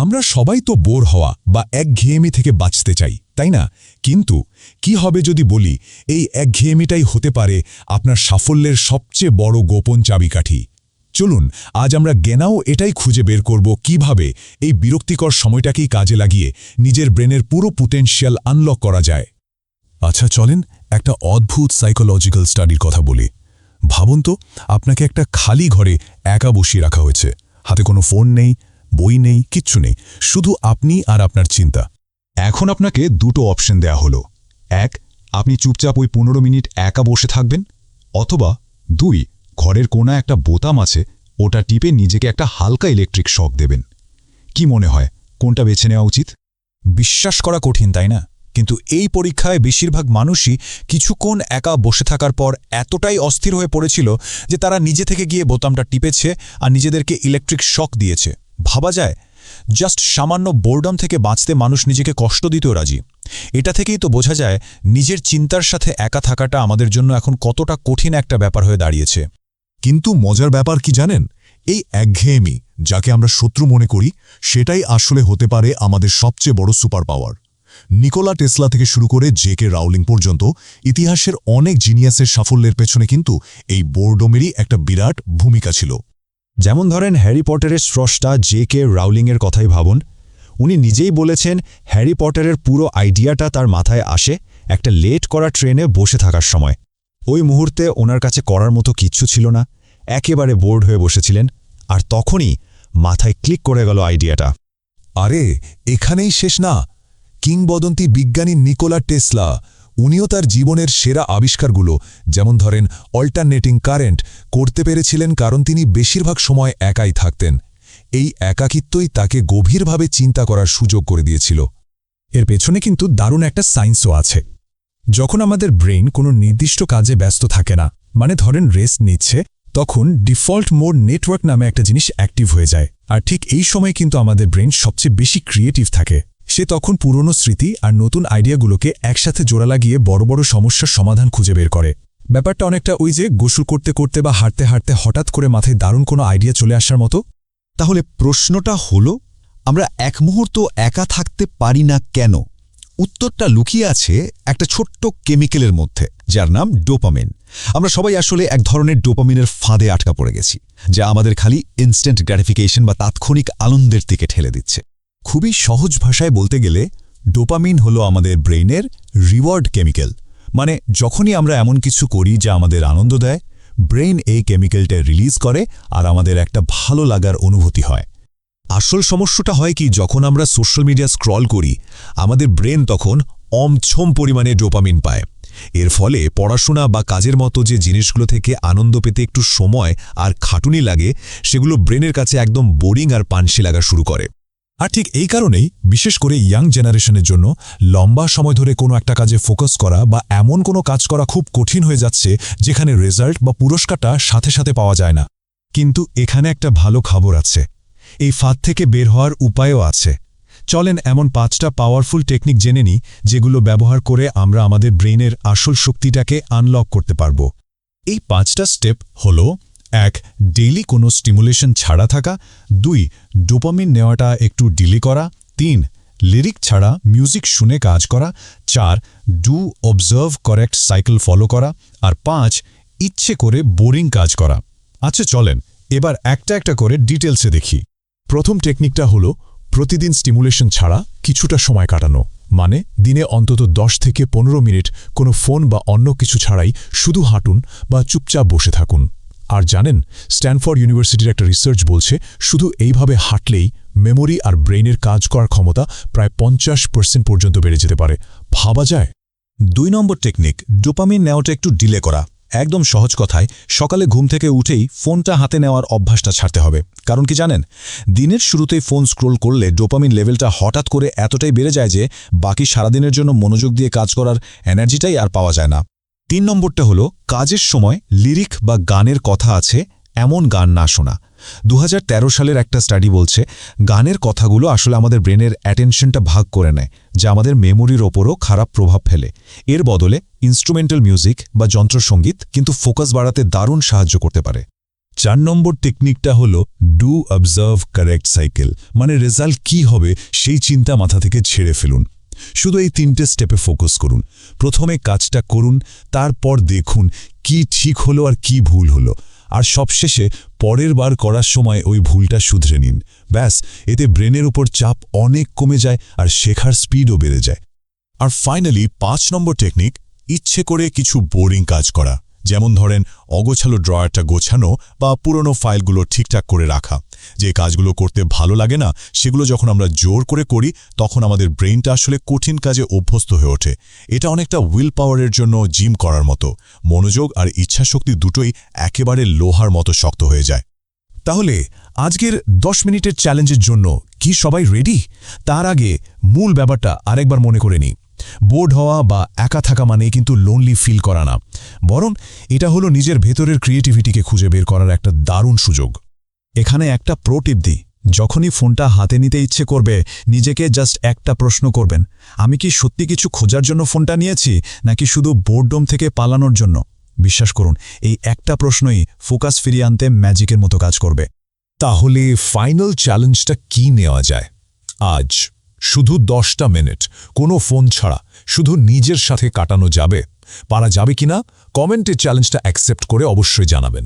আমরা সবাই তো বোর হওয়া বা একঘেয়েমি থেকে বাঁচতে চাই, তাই না? কিন্তু কি হবে যদি বলি এই একঘেয়েমিটাই হতে পারে আপনার সাফল্যের সবচেয়ে বড় গোপন চাবিকাঠি? চলুন আজ আমরা জ্ঞানাও এটাই খুঁজে বের করব কিভাবে এই বিরক্তিকর সময়টাকেই কাজে লাগিয়ে নিজের ব্রেনের পুরো পোটেনশিয়াল আনলক করা যায়। আচ্ছা চলেন একটা অদ্ভুত সাইকোলজিক্যাল স্টাডির কথা বলি। ভাবুন তো, আপনাকে একটা খালি ঘরে একা বসিয়ে রাখা হয়েছে, হাতে কোনো ফোন নেই, বই নেই, কিচ্ছু নেই, শুধু আপনি আর আপনার চিন্তা। এখন আপনাকে দুটো অপশন দেয়া হলো। এক, আপনি চুপচাপ ওই 15 মিনিট একা বসে থাকবেন, অথবা 2, ঘরের কোণা একটা বোতাম আছে, ওটা টিপে নিজেকে একটা হালকা ইলেকট্রিক শক দেবেন। কি মনে হয় কোনটা বেছে নেওয়া উচিত? বিশ্বাস করা কঠিন, তাই না? কিন্তু এই পরীক্ষায় বেশিরভাগ মানুষই কিছুক্ষণ একা বসে থাকার পর এতটাই অস্থির হয়ে পড়েছিল যে তারা নিজে থেকে গিয়ে বোতামটা টিপেছে আর নিজেদেরকে ইলেকট্রিক শক দিয়েছে। ভাবা যায়, জাস্ট সামান্য বোর্ডম থেকে বাঁচতে মানুষ নিজেকে কষ্ট দিতেও রাজি। এটা থেকেই তো বোঝা যায় নিজের চিন্তার সাথে একা থাকাটা আমাদের জন্য এখন কতটা কঠিন একটা ব্যাপার হয়ে দাঁড়িয়েছে। কিন্তু মজার ব্যাপার কি জানেন? এই একঘেয়েমি, যাকে আমরা শত্রু মনে করি, সেটাই আসলে হতে পারে আমাদের সবচেয়ে বড় সুপার পাওয়ার। নিকোলা টেসলা থেকে শুরু করে জে.কে রাউলিং পর্যন্ত ইতিহাসের অনেক জিনিয়াসের সাফল্যের পেছনে কিন্তু এই বোর্ডমেরই একটা বিরাট ভূমিকা ছিল। যেমন ধরেন হ্যারি পটারের স্রষ্টা জে.কে রাউলিংয়ের কথাই ভাবুন। উনি নিজেই বলেছেন হ্যারি পটারের পুরো আইডিয়াটা তার মাথায় আসে একটা লেট করা ট্রেনে বসে থাকার সময়। ওই মুহূর্তে ওনার কাছে করার মতো কিচ্ছু ছিল না, একেবারে বোর্ড হয়ে বসেছিলেন, আর তখনই মাথায় ক্লিক করে গেল আইডিয়াটা। আরে এখানেই শেষ না। কিংবদন্তি বিজ্ঞানী নিকোলা টেসলা, উনিও তার জীবনের সেরা আবিষ্কারগুলো, যেমন ধরেন অল্টারনেটিং কারেন্ট, করতে পেরেছিলেন কারণ তিনি বেশিরভাগ সময় একাই থাকতেন। এই একাকিত্বই তাকে গভীরভাবে চিন্তা করার সুযোগ করে দিয়েছিল। এর পেছনে কিন্তু দারুণ একটা সায়েন্সও আছে। যখন আমাদের ব্রেইন কোনো নির্দিষ্ট কাজে ব্যস্ত থাকে না, মানে ধরেন রেস্ট নিচ্ছে, তখন ডিফল্ট মোড নেটওয়ার্ক নামে একটা জিনিস অ্যাক্টিভ হয়ে যায়। আর ঠিক এই সময় কিন্তু আমাদের ব্রেইন সবচেয়ে বেশি ক্রিয়েটিভ থাকে। সে তখন পুরনো স্মৃতি আর নতুন আইডিয়াগুলোকে একসাথে জোড়া লাগিয়ে বড় বড় সমস্যার সমাধান খুঁজে বের করে। ব্যাপারটা অনেকটা ওই যে গোসল করতে করতে বা হাঁটতে হাঁটতে হঠাৎ করে মাথায় দারুণ কোনো আইডিয়া চলে আসার মতো। তাহলে প্রশ্নটা হলো, আমরা এক মুহূর্ত একা থাকতে পারি না কেন? উত্তরটা লুকিয়ে আছে একটা ছোট্ট কেমিক্যালের মধ্যে, যার নাম ডোপামিন। আমরা সবাই আসলে এক ধরনের ডোপামিনের ফাঁদে আটকা পড়ে গেছি, যা আমাদের খালি ইনস্ট্যান্ট গ্র্যাটিফিকেশন বা তাৎক্ষণিক আনন্দের দিকে ঠেলে দিচ্ছে। খুবই সহজ ভাষায় বলতে গেলে, ডোপামিন হলো আমাদের ব্রেইনের রিওয়ার্ড কেমিক্যাল। মানে যখনই আমরা এমন কিছু করি যা আমাদের আনন্দ দেয়, ব্রেইন এই কেমিক্যালটা রিলিজ করে আর আমাদের একটা ভালো লাগার অনুভূতি হয়। আসল সমস্যাটা হয় কি, যখন আমরা সোশ্যাল মিডিয়া স্ক্রল করি, আমাদের ব্রেন তখন অমছম পরিমাণে ডোপামিন পায়। এর ফলে পড়াশোনা বা কাজের মতো যে জিনিসগুলো থেকে আনন্দ পেতে একটু সময় আর খাটুনি লাগে, সেগুলো ব্রেনের কাছে একদম বোরিং আর পানসি লাগা শুরু করে। আর ঠিক এই কারণেই বিশেষ করে ইয়াং জেনারেশনের জন্য লম্বা সময় ধরে কোনো একটা কাজে ফোকাস করা বা এমন কোনো কাজ করা খুব কঠিন হয়ে যাচ্ছে যেখানে রেজাল্ট বা পুরস্কারটা সাথে সাথে পাওয়া যায় না। কিন্তু এখানে একটা ভালো খবর আছে, এই ফাঁদ থেকে বের হওয়ার উপায়ও আছে। চলেন এমন 5টা পাওয়ারফুল টেকনিক জেনে নিই, যেগুলো ব্যবহার করে আমরা আমাদের ব্রেইনের আসল শক্তিটাকে আনলক করতে পারব। এই 5টা স্টেপ হলো: 1. ডেইলি কোনো স্টিমুলেশন ছাড়া থাকা। 2. ডোপামিন নেওয়াটা একটু ডিলে করা। 3. লিরিক ছাড়া মিউজিক শুনে কাজ করা। 4. Do observe correct cycle follow করা। আর 5. ইচ্ছে করে বোরিং কাজ করা। আচ্ছা চলেন এবার একটা একটা করে ডিটেলসে দেখি। প্রথম টেকনিকটা হলো প্রতিদিন স্টিমুলেশন ছাড়া কিছুটা সময় কাটানো। মানে দিনে অন্তত 10 থেকে 15 মিনিট কোনো ফোন বা অন্য কিছু ছাড়াই শুধু হাঁটুন বা চুপচাপ বসে থাকুন। আর জানেন, স্ট্যানফোর্ড ইউনিভার্সিটির একটা রিসার্চ বলছে শুধু এইভাবে হাঁটলেই মেমোরি আর ব্রেইনের কাজ করার ক্ষমতা প্রায় 50% পর্যন্ত বেড়ে যেতে পারে। ভাবা যায়। 2 নম্বর টেকনিক, ডোপামিন নেওয়াটা একটু ডিলে করা। একদম সহজ কথায়, সকালে ঘুম থেকে উঠেই ফোনটা হাতে নেওয়ার অভ্যাসটা ছাড়তে হবে। কারণ কি জানেন, দিনের শুরুতেই ফোন স্ক্রোল করলে ডোপামিন লেভেলটা হঠাৎ করে এতটাই বেড়ে যায় যে বাকি সারাদিনের জন্য মনোযোগ দিয়ে কাজ করার এনার্জিটাই আর পাওয়া যায় না। 3 নম্বরটা হলো কাজের সময় লিরিক বা গানের কথা আছে এমন গান না শোনা। 2013 সালের একটা স্টাডি বলছে গানের কথাগুলো আসলে আমাদের ব্রেনের অ্যাটেনশনটা ভাগ করে নেয়, যা আমাদের মেমোরির ওপরও খারাপ প্রভাব ফেলে। এর বদলে ইনস্ট্রুমেন্টাল মিউজিক বা যন্ত্রসঙ্গীত কিন্তু ফোকাস বাড়াতে দারুণ সাহায্য করতে পারে। 4 নম্বর টেকনিকটা হলো ডু অবজার্ভ কারেক্ট সাইকেল, মানে রেজাল্ট কি হবে সেই চিন্তা মাথা থেকে ছেড়ে ফেলুন। শুধু এই 3টে স্টেপে ফোকাস করুন। প্রথমে কাজটা করুন, তারপর দেখুন কি ঠিক হলো আর কি ভুল হলো, আর সবশেষে পরের বার করার সময় ওই ভুলটা শুধরে নিন। ব্যাস, এতে ব্রেনের উপর চাপ অনেক কমে যায় আর শেখার স্পিডও বেড়ে যায়। আর ফাইনালি 5 নম্বর টেকনিক, ইচ্ছে করে কিছু বোরিং কাজ করা, যেমন ধরেন অগোছালো ড্রয়ারটা গোছানো বা পুরনো ফাইলগুলো ঠিকঠাক করে রাখা। যে কাজগুলো করতে ভালো লাগে না সেগুলো যখন আমরা জোর করে করি তখন আমাদের ব্রেইনটা আসলে কঠিন কাজে অভ্যস্ত হয়ে ওঠে। এটা অনেকটা উইল পাওয়ারের জন্য জিম করার মতো। মনোযোগ আর ইচ্ছাশক্তি দুটোই একেবারে লোহার মতো শক্ত হয়ে যায়। তাহলে আজকের 10 মিনিটের চ্যালেঞ্জের জন্য কি সবাই রেডি? তার আগে মূল ব্যাপারটা আরেকবার মনে করে নিই। বোর্ড হওয়া বা একা থাকা মানে কিন্তু লোনলি ফিল করা না, বরং এটা হলো নিজের ভেতরের ক্রিয়েটিভিটিকে খুঁজে বের করার একটা দারুণ সুযোগ। এখানে একটা প্রো টিপ দিই, যখনই ফোনটা হাতে নিতে ইচ্ছে করবে নিজেকে জাস্ট একটা প্রশ্ন করবেন, আমি কি সত্যি কিছু খোঁজার জন্য ফোনটা নিয়েছি নাকি শুধু বোর্ডডোম থেকে পালানোর জন্য? বিশ্বাস করুন, এই একটা প্রশ্নই ফোকাস ফিরিয়ে আনতে ম্যাজিকের মতো কাজ করবে। তাহলে ফাইনাল চ্যালেঞ্জটা কি নেওয়া যায়? আজ শুধু 10টা মিনিট কোনো ফোন ছাড়া শুধু নিজের সাথে কাটানো যাবে? পারা যাবে কিনা কমেন্টে চ্যালেঞ্জটা অ্যাকসেপ্ট করে অবশ্যই জানাবেন।